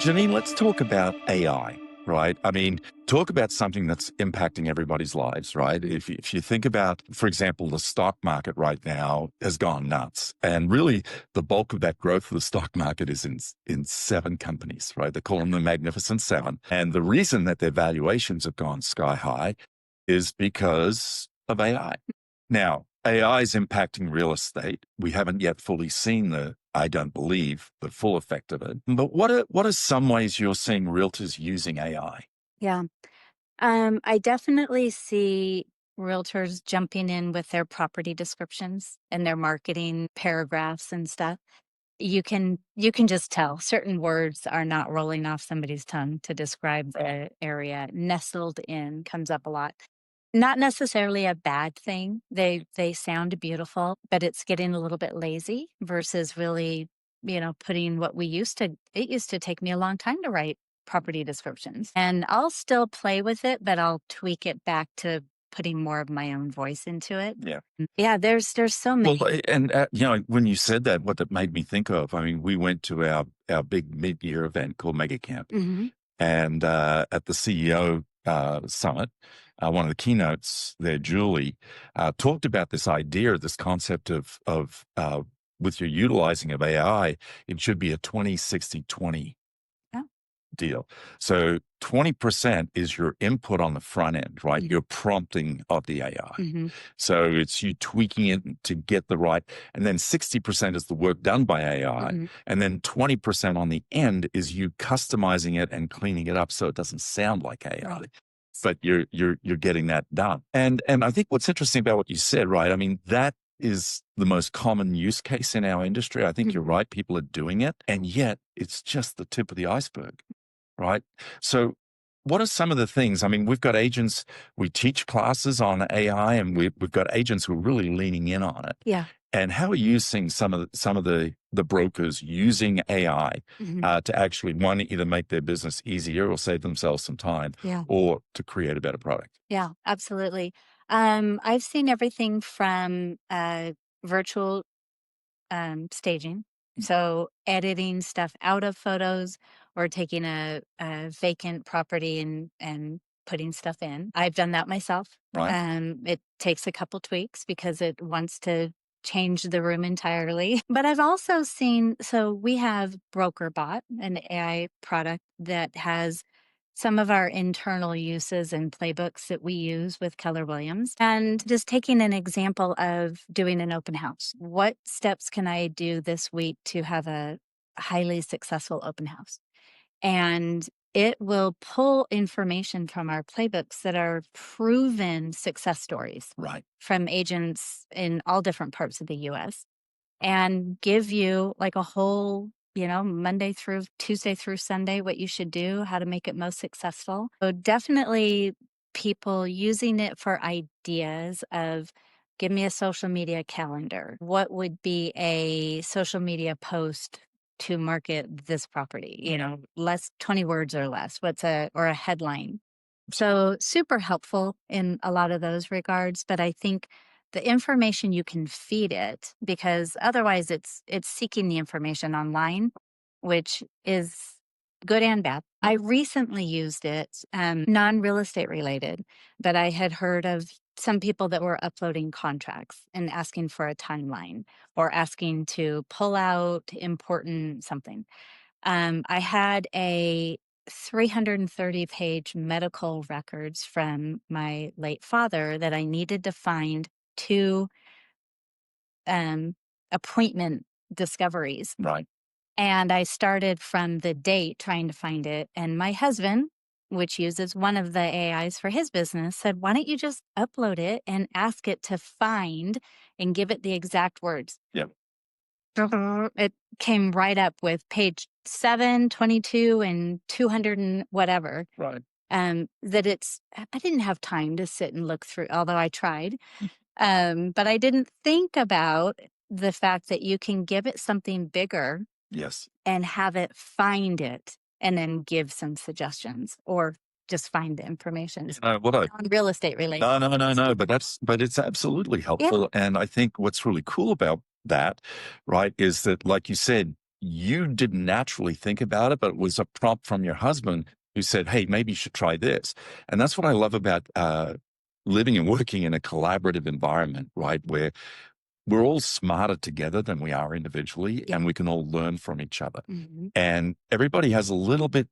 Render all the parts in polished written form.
Janine, let's talk about AI, right? I mean, talk about something that's impacting everybody's lives, right? If you think about, for example, the stock market right now has gone nuts. And really, the bulk of that growth of the stock market is in seven companies, right? They call them the Magnificent Seven. And the reason that their valuations have gone sky high is because of AI. Now, AI is impacting real estate. We haven't yet fully seen I don't believe, the full effect of it. But what are some ways you're seeing realtors using AI? Yeah. I definitely see realtors jumping in with their property descriptions and their marketing paragraphs and stuff. You can just tell certain words are not rolling off somebody's tongue to describe the area. Nestled in comes up a lot. Not necessarily a bad thing. They sound beautiful, but it's getting a little bit lazy versus really, putting what it used to take me a long time to write property descriptions. And I'll still play with it, but I'll tweak it back to putting more of my own voice into it. Yeah. Yeah, there's so many. Well, and when you said that, what that made me think of, I mean, we went to our big mid-year event called Mega Camp, Mhm. and at the CEO summit, one of the keynotes there, Julie, talked about this idea, this concept of with your utilizing of AI, it should be a 20-60-20 Yeah. deal. So 20% is your input on the front end, right? Your prompting of the AI. Mhm. So it's you tweaking it to get the right, and then 60% is the work done by AI. Mhm. And then 20% on the end is you customizing it and cleaning it up so it doesn't sound like AI. Right. But you're getting that done. And I think what's interesting about what you said, right? I mean, that is the most common use case in our industry. I think you're right. People are doing it, and yet it's just the tip of the iceberg, right? So what are some of the things? I mean, we've got agents, we teach classes on AI, and we've got agents who are really leaning in on it. Yeah. And how are you seeing some of the brokers using AI Mhm. to actually, one, either make their business easier or save themselves some time, Yeah. or to create a better product? Yeah, absolutely. I've seen everything from virtual staging, so editing stuff out of photos or taking a vacant property and putting stuff in. I've done that myself. Right. It takes a couple tweaks because it wants to change the room entirely. But I've also seen, so we have BrokerBot, an AI product that has some of our internal uses and playbooks that we use with Keller Williams. And just taking an example of doing an open house. What steps can I do this week to have a highly successful open house? And it will pull information from our playbooks that are proven success stories Right. from agents in all different parts of the US and give you like a whole, Monday through Tuesday through Sunday, what you should do, how to make it most successful. So definitely people using it for ideas of give me a social media calendar. What would be a social media post to market this property? Less 20 words or less. Or a headline. So super helpful in a lot of those regards, but I think the information you can feed it because otherwise it's seeking the information online, which is good and bad. I recently used it, non-real estate related, but I had heard of some people that were uploading contracts and asking for a timeline or asking to pull out important something. I had a 330-page medical records from my late father that I needed to find two appointment discoveries. Right. And I started from the date trying to find it. And my husband, which uses one of the AIs for his business, said, why don't you just upload it and ask it to find and give it the exact words? Yep. It came right up with page 7, 22, and 200 and whatever. Right. I didn't have time to sit and look through, although I tried. But I didn't think about the fact that you can give it something bigger Yes. and have it find it and then give some suggestions or just find the information. What I On real estate related. No, but it's absolutely Yeah. helpful. And I think what's really cool about that, right, is that, like you said, you didn't naturally think about it, but it was a prompt from your husband who said, hey, maybe you should try this. And that's what I love about living and working in a collaborative environment, right? Where we're all smarter together than we are individually, Yeah. and we can all learn from each other. Hmm. And everybody has a little bit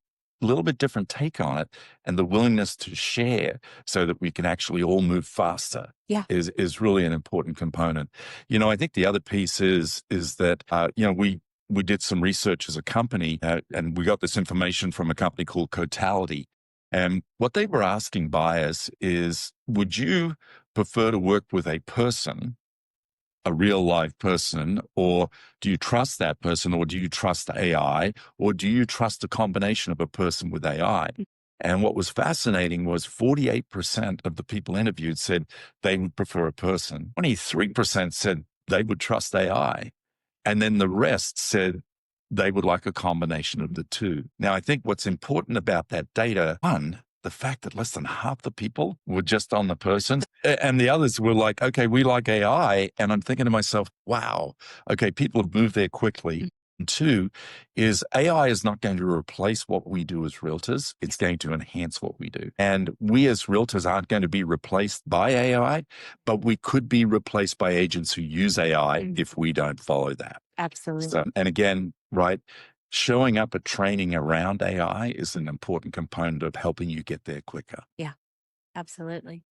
different take on it, and the willingness to share so that we can actually all move faster Yeah. is really an important component. I think the other piece is that we did some research as a company, and we got this information from a company called Cotality. And what they were asking buyers is, would you prefer to work with a person, a real live person, or do you trust that person, or do you trust AI, or do you trust a combination of a person with AI? And what was fascinating was 48% of the people interviewed said they would prefer a person. 23% said they would trust AI. And then the rest said they would like a combination of the two. Now, I think what's important about that data, one, the fact that less than half the people were just on the person, and the others were like, okay, we like AI. And I'm thinking to myself, wow, okay, people have moved there quickly. And two is AI is not going to replace what we do as realtors. It's going to enhance what we do. And we as realtors aren't going to be replaced by AI, but we could be replaced by agents who use AI if we don't follow that. Absolutely. So, and again, right, showing up at training around AI is an important component of helping you get there quicker. Yeah, absolutely.